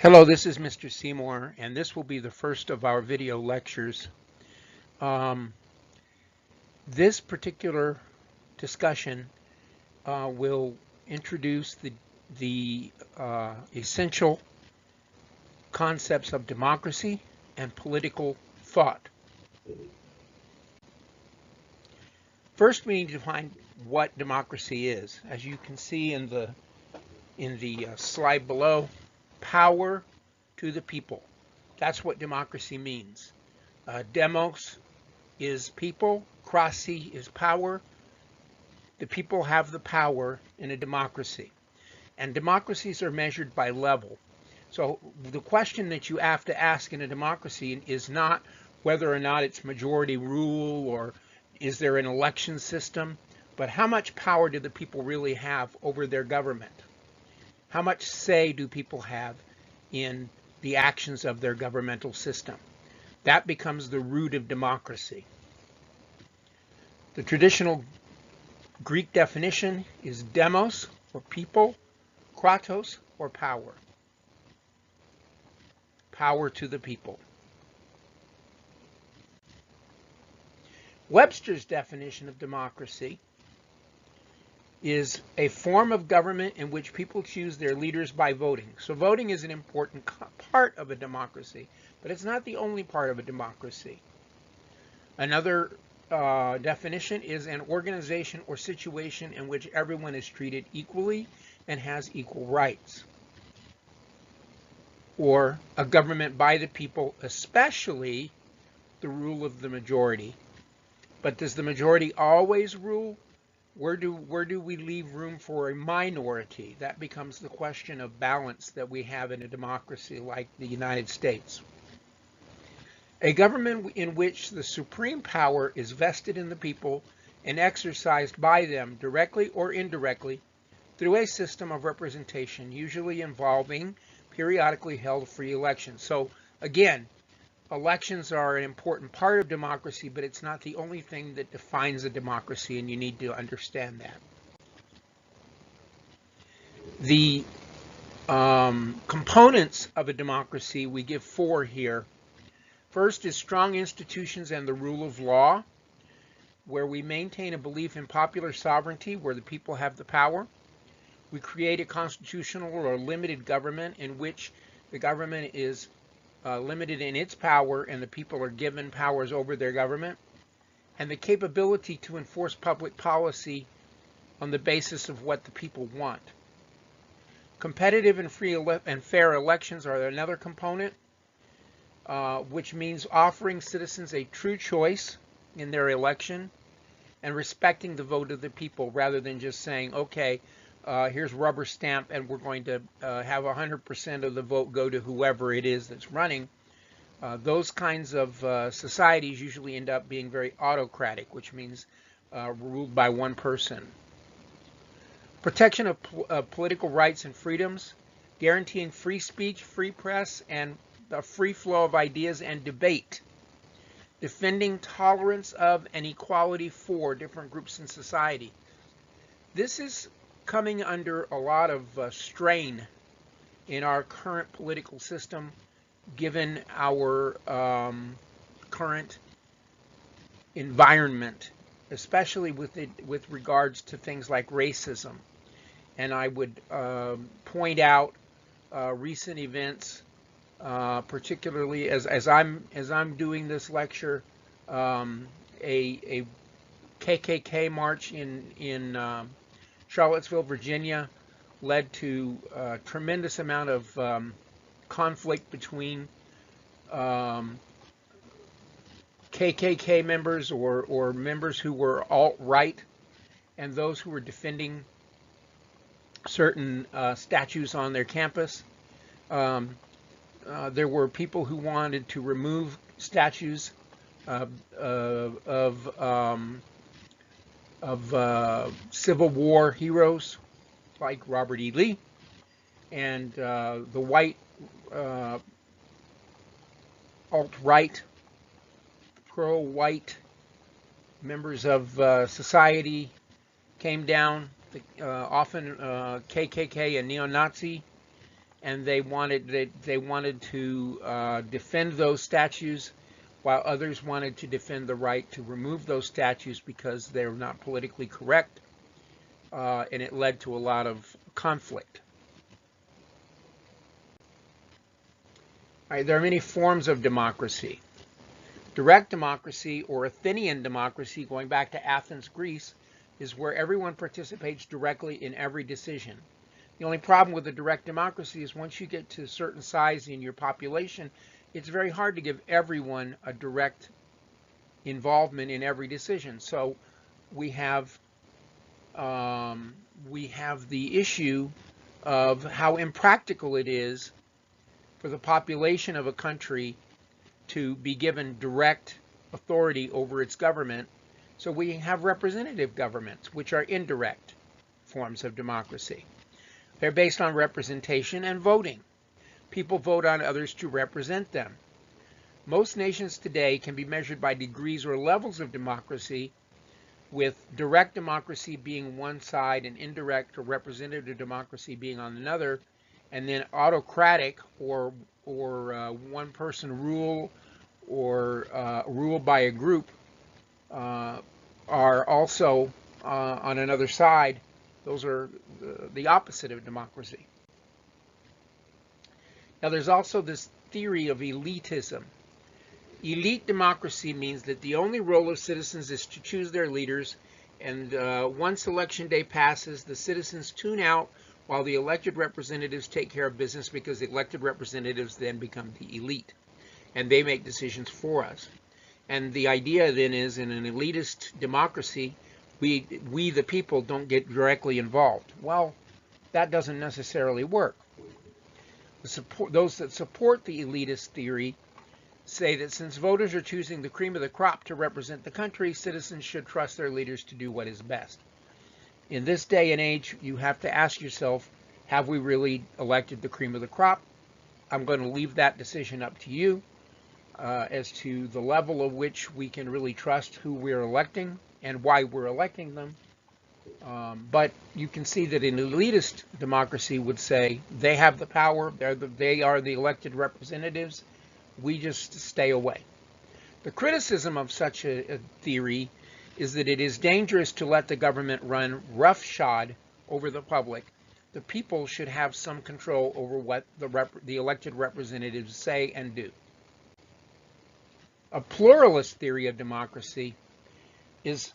Hello, this is Mr. Seymour, and this will be the first of our video lectures. Um, this particular discussion will introduce the essential concepts of democracy and political thought. First, we need to define what democracy is. As you can see in the slide below, power to the people. That's what democracy means. Demos is people, krasi is power. The people have the power in a democracy. And democracies are measured by level. So the question that you have to ask in a democracy is not whether or not it's majority rule or is there an election system, but how much power do the people really have over their government? How much say do people have in the actions of their governmental system? That becomes the root of democracy. The traditional Greek definition is demos, or people, kratos, or power. Power to the people. Webster's definition of democracy is a form of government in which people choose their leaders by voting. So voting is an important part of a democracy, but it's not the only part of a democracy. Another definition is an organization or situation in which everyone is treated equally and has equal rights. Or a government by the people, especially the rule of the majority. But does the majority always rule? Where do we leave room for a minority? That becomes the question of balance that we have in a democracy like the United States. A government in which the supreme power is vested in the people and exercised by them directly or indirectly through a system of representation, usually involving periodically held free elections. So again, elections are an important part of democracy, but it's not the only thing that defines a democracy, and you need to understand that. The components of a democracy, we give 4 here. First is strong institutions and the rule of law, where we maintain a belief in popular sovereignty, where the people have the power. We create a constitutional or limited government in which the government is limited in its power and the people are given powers over their government, and the capability to enforce public policy on the basis of what the people want. Competitive and free and fair elections are another component, which means offering citizens a true choice in their election and respecting the vote of the people rather than just saying, okay, here's rubber stamp and we're going to have 100% of the vote go to whoever it is that's running. Those kinds of societies usually end up being very autocratic, which means ruled by one person. Protection of political rights and freedoms, guaranteeing free speech, free press, and the free flow of ideas and debate. Defending tolerance of and equality for different groups in society. This is coming under a lot of strain in our current political system, given our current environment, especially with regards to things like racism. And I would point out recent events, particularly as I'm doing this lecture, a KKK march in Charlottesville, Virginia, led to a tremendous amount of conflict between KKK members or members who were alt-right and those who were defending certain statues on their campus. There were people who wanted to remove statues of Civil War heroes like Robert E. Lee, and the white alt-right, pro-white members of society came down, often KKK and neo-Nazi, and they wanted to defend those statues, while others wanted to defend the right to remove those statues because they're not politically correct, and it led to a lot of conflict. All right, there are many forms of democracy. Direct democracy, or Athenian democracy, going back to Athens, Greece, is where everyone participates directly in every decision. The only problem with a direct democracy is once you get to a certain size in your population, it's very hard to give everyone a direct involvement in every decision. So we have the issue of how impractical it is for the population of a country to be given direct authority over its government. So we have representative governments, which are indirect forms of democracy. They're based on representation and voting. People vote on others to represent them. Most nations today can be measured by degrees or levels of democracy, with direct democracy being one side and indirect or representative democracy being on another, and then autocratic or one-person rule or rule by a group are also on another side. Those are the opposite of democracy. Now, there's also this theory of elitism. Elite democracy means that the only role of citizens is to choose their leaders, and once election day passes, the citizens tune out while the elected representatives take care of business, because the elected representatives then become the elite, and they make decisions for us. And the idea then is, in an elitist democracy, we the people don't get directly involved. Well, that doesn't necessarily work. Those that support the elitist theory say that since voters are choosing the cream of the crop to represent the country, citizens should trust their leaders to do what is best. In this day and age, you have to ask yourself, have we really elected the cream of the crop? I'm going to leave that decision up to you as to the level of which we can really trust who we're electing and why we're electing them. But you can see that an elitist democracy would say they have the power, they are the elected representatives, we just stay away. The criticism of such a theory is that it is dangerous to let the government run roughshod over the public. The people should have some control over what the elected representatives say and do. A pluralist theory of democracy is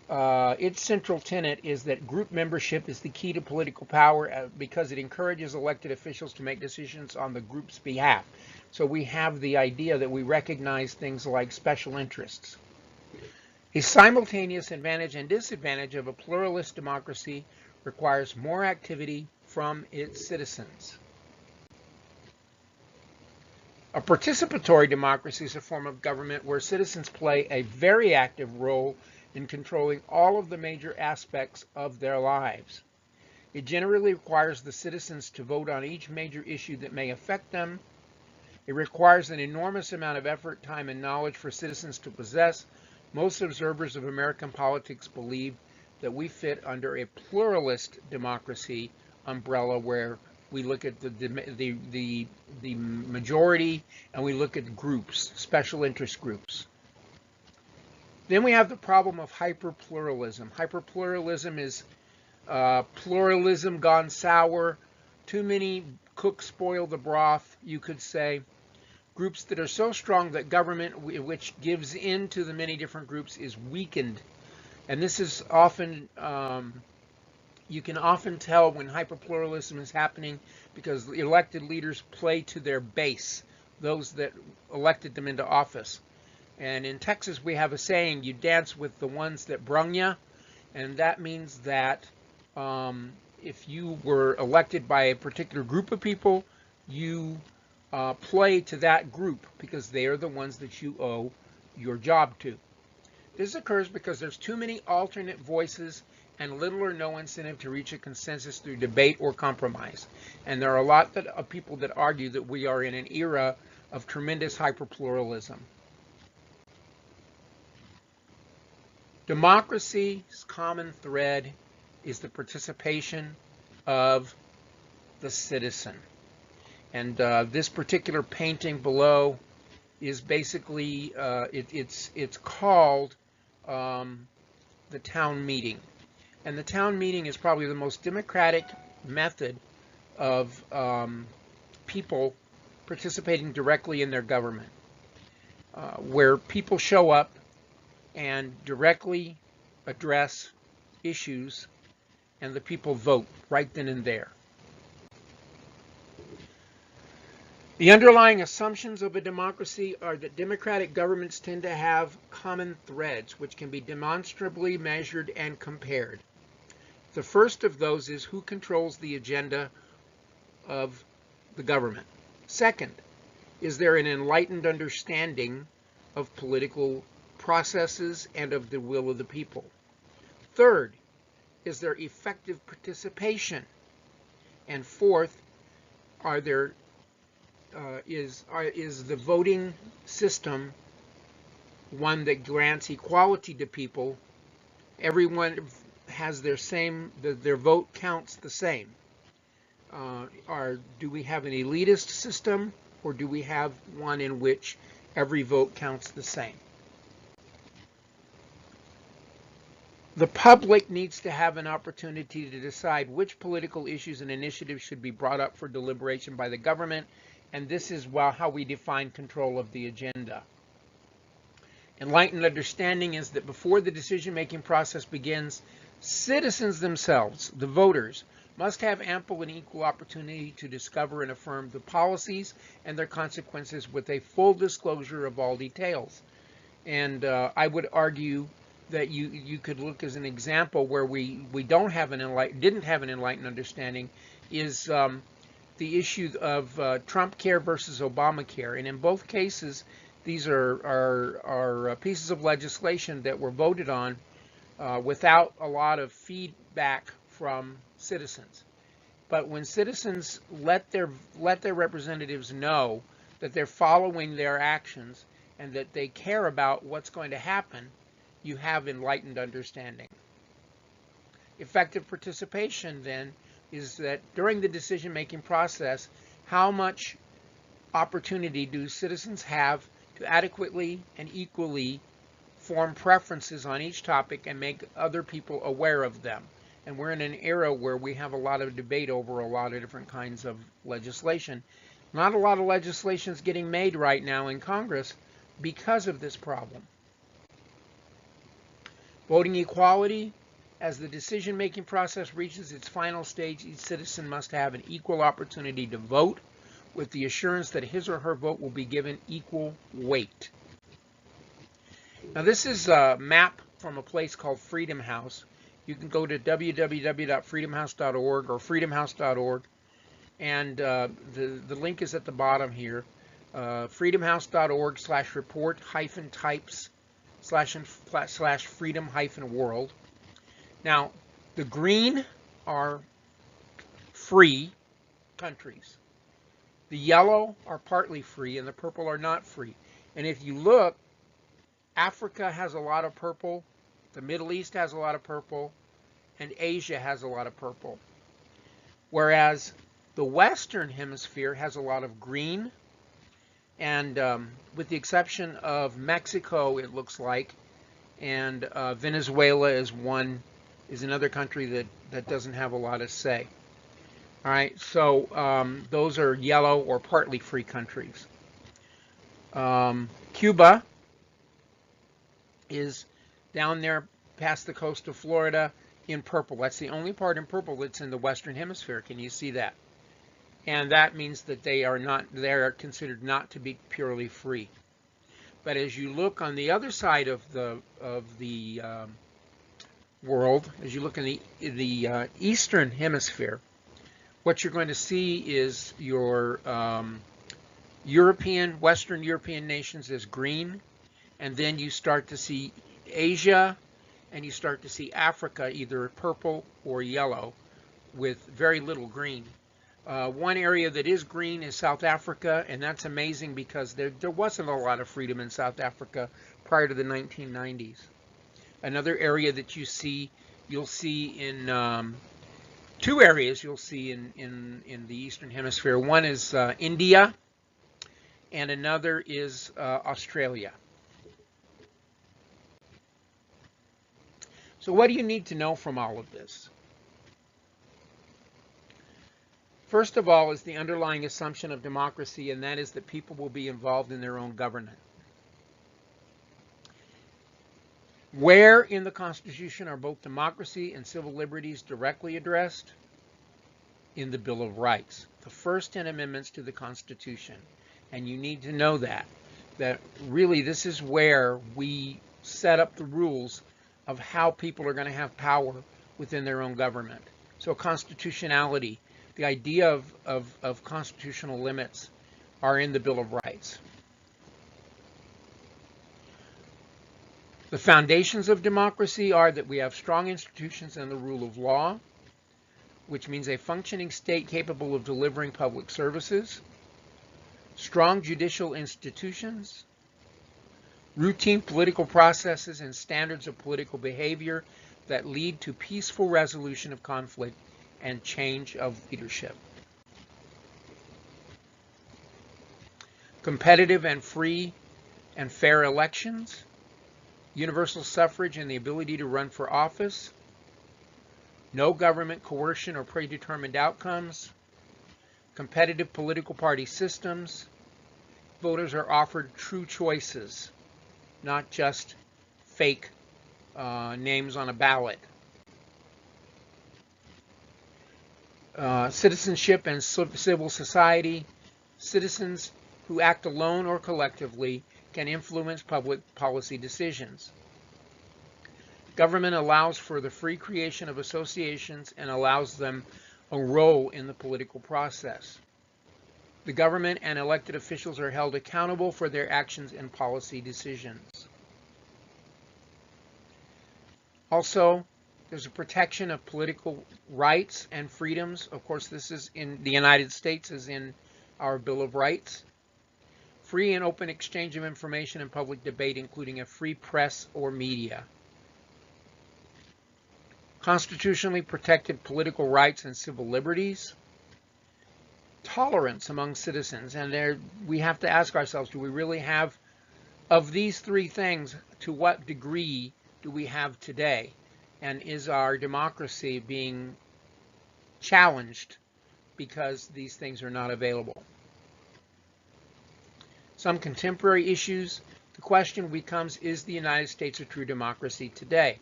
its central tenet is that group membership is the key to political power because it encourages elected officials to make decisions on the group's behalf. So we have the idea that we recognize things like special interests. A simultaneous advantage and disadvantage of a pluralist democracy requires more activity from its citizens. A participatory democracy is a form of government where citizens play a very active role in controlling all of the major aspects of their lives. It generally requires the citizens to vote on each major issue that may affect them. It requires an enormous amount of effort, time, and knowledge for citizens to possess. Most observers of American politics believe that we fit under a pluralist democracy umbrella, where we look at the majority and we look at groups, special interest groups. Then we have the problem of hyperpluralism. Hyperpluralism is pluralism gone sour. Too many cooks spoil the broth, you could say. Groups that are so strong that government, which gives in to the many different groups, is weakened. And this is often, you can often tell when hyperpluralism is happening because the elected leaders play to their base, those that elected them into office. And in Texas, we have a saying, you dance with the ones that brung ya. And that means that if you were elected by a particular group of people, you play to that group because they are the ones that you owe your job to. This occurs because there's too many alternate voices and little or no incentive to reach a consensus through debate or compromise. And there are a lot of people that argue that we are in an era of tremendous hyperpluralism. Democracy's common thread is the participation of the citizen. And this particular painting below is basically, it's called the town meeting. And the town meeting is probably the most democratic method of people participating directly in their government, where people show up and directly address issues, and the people vote right then and there. The underlying assumptions of a democracy are that democratic governments tend to have common threads which can be demonstrably measured and compared. The first of those is who controls the agenda of the government. Second, is there an enlightened understanding of political processes and of the will of the people? Third, is there effective participation? And fourth, is the voting system one that grants equality to people? Everyone has their vote counts the same. Do we have an elitist system, or do we have one in which every vote counts the same? The public needs to have an opportunity to decide which political issues and initiatives should be brought up for deliberation by the government, and this is how we define control of the agenda. Enlightened understanding is that before the decision-making process begins, citizens themselves, the voters, must have ample and equal opportunity to discover and affirm the policies and their consequences with a full disclosure of all details. And I would argue that you could look as an example where we didn't have an enlightened understanding is the issue of Trump Care versus Obamacare. And in both cases, these are pieces of legislation that were voted on without a lot of feedback from citizens. But when citizens let their representatives know that they're following their actions and that they care about what's going to happen, you have enlightened understanding. Effective participation, then, is that during the decision-making process, how much opportunity do citizens have to adequately and equally form preferences on each topic and make other people aware of them? And we're in an era where we have a lot of debate over a lot of different kinds of legislation. Not a lot of legislation is getting made right now in Congress because of this problem. Voting equality. As the decision-making process reaches its final stage, each citizen must have an equal opportunity to vote with the assurance that his or her vote will be given equal weight. Now, this is a map from a place called Freedom House. You can go to www.freedomhouse.org or freedomhouse.org, and the link is at the bottom here. freedomhouse.org/report-types/freedom-world. Now, the green are free countries. The yellow are partly free, and the purple are not free. And if you look, Africa has a lot of purple, the Middle East has a lot of purple, and Asia has a lot of purple. Whereas the Western Hemisphere has a lot of green, and with the exception of Mexico, it looks like, and Venezuela is another country that doesn't have a lot of say. All right, so those are yellow or partly free countries. Cuba is down there past the coast of Florida in purple. That's the only part in purple that's in the Western Hemisphere. Can you see that? And that means that they are considered not to be purely free. But as you look on the other side of the world, as you look in the Eastern Hemisphere, what you're going to see is your Western European nations as green, and then you start to see Asia, and you start to see Africa either purple or yellow with very little green. One area that is green is South Africa, and that's amazing because there wasn't a lot of freedom in South Africa prior to the 1990s. Another area that you'll see in two areas you'll see in the Eastern Hemisphere. One is India, and another is Australia. So what do you need to know from all of this? First of all is the underlying assumption of democracy, and that is that people will be involved in their own government. Where in the Constitution are both democracy and civil liberties directly addressed? In the Bill of Rights, the first 10 amendments to the Constitution. And you need to know that really this is where we set up the rules of how people are going to have power within their own government. So constitutionality, the idea of constitutional limits are in the Bill of Rights. The foundations of democracy are that we have strong institutions and the rule of law, which means a functioning state capable of delivering public services, strong judicial institutions, routine political processes and standards of political behavior that lead to peaceful resolution of conflict and change of leadership. Competitive and free and fair elections, universal suffrage and the ability to run for office, no government coercion or predetermined outcomes, competitive political party systems, voters are offered true choices, not just fake names on a ballot. Citizenship and civil society, citizens who act alone or collectively can influence public policy decisions. Government allows for the free creation of associations and allows them a role in the political process. The government and elected officials are held accountable for their actions and policy decisions. Also, there's a protection of political rights and freedoms. Of course, this is in the United States, as in our Bill of Rights. Free and open exchange of information and public debate, including a free press or media. Constitutionally protected political rights and civil liberties. Tolerance among citizens, and we have to ask ourselves, do we really have, of these three things, to what degree do we have today? And is our democracy being challenged because these things are not available? Some contemporary issues, the question becomes, is the United States a true democracy today?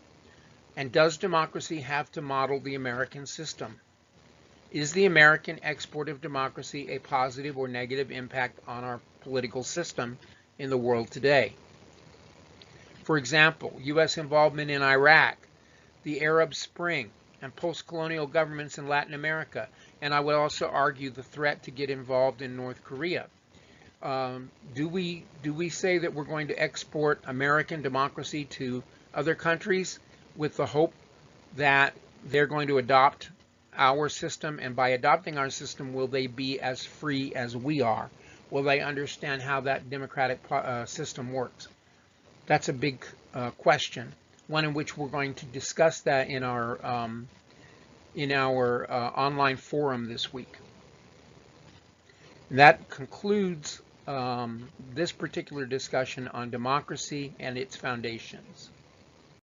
And does democracy have to model the American system? Is the American export of democracy a positive or negative impact on our political system in the world today? For example, U.S. involvement in Iraq, the Arab Spring, and post-colonial governments in Latin America, and I would also argue the threat to get involved in North Korea. Do we say that we're going to export American democracy to other countries with the hope that they're going to adopt our system, and by adopting our system, will they be as free as we are? Will they understand how that democratic system works? That's a big question, one in which we're going to discuss that in our online forum this week. And that concludes this particular discussion on democracy and its foundations.